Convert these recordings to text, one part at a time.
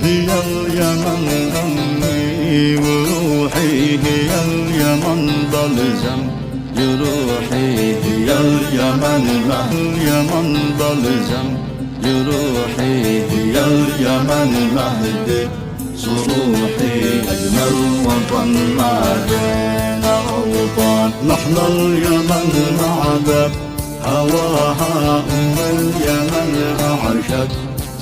هي اليمن أمي وروحي، هي اليمن ضلزم جروحي، هي اليمن اليمن ضلزم جروحي، هي اليمن مهد صروحي. أجمل وطن ما بين أوطان، نحن اليمن معبد هواها أم اليمن أعشت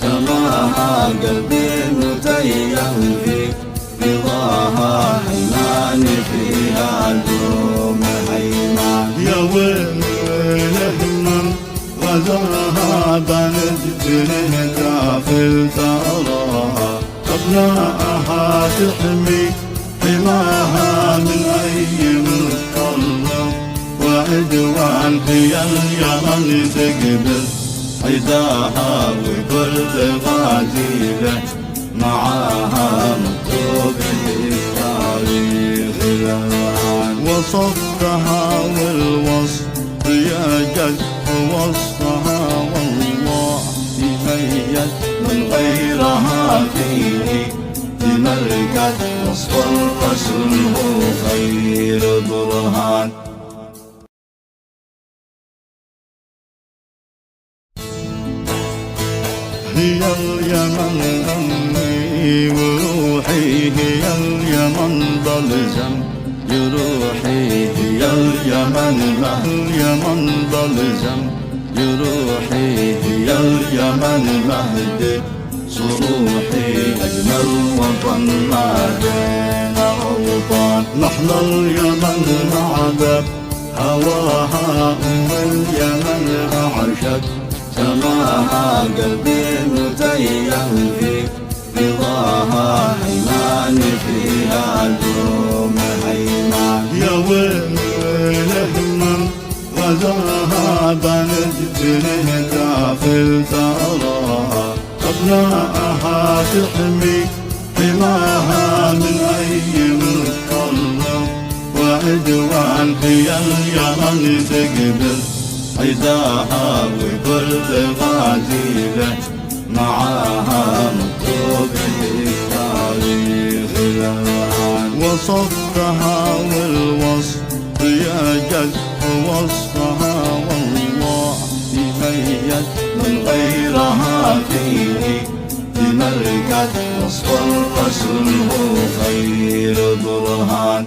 سماها، قلبي متيم في رضاها، حناني فيها دوم حيمان. يا ويل الهمم غزاها بنت جنه كافل تراها، أبناءها تحمي حماها من أي متطرف وعدوان. هي اليمن تقبل عداها وكل غازيله معاها مكتوب التاريخ الألوان. وصفتها والوصف يا جد وصفها والله يميز من غيرها فيه بملكة. وصف الرسول هو خير برهان. هي اليمن أمي وروحي، هي اليمن ضلزم جروحي، هي اليمن اليمن ضلزم جروحي، هي اليمن مهد صروحي. أجمل وطن ما بين أوطان، نحن اليمن معبد هواها أم اليمن أعشت سماها، قلبي متيم في رضاها، حناني فيها دوم حيمان. يا ويل الهمم غزاها بنت جنه كافل تراها، أبناءها تحمي حماها من أي متطرف وعدوان. هي اليمن تقبل عداها وكل غازيله معاها مكتوب التاريخ الألوان. وصفتها والوصف يا جد وصفها والله يميز من غيرها فيه بملكة. وصف الرسول هو خير برهان.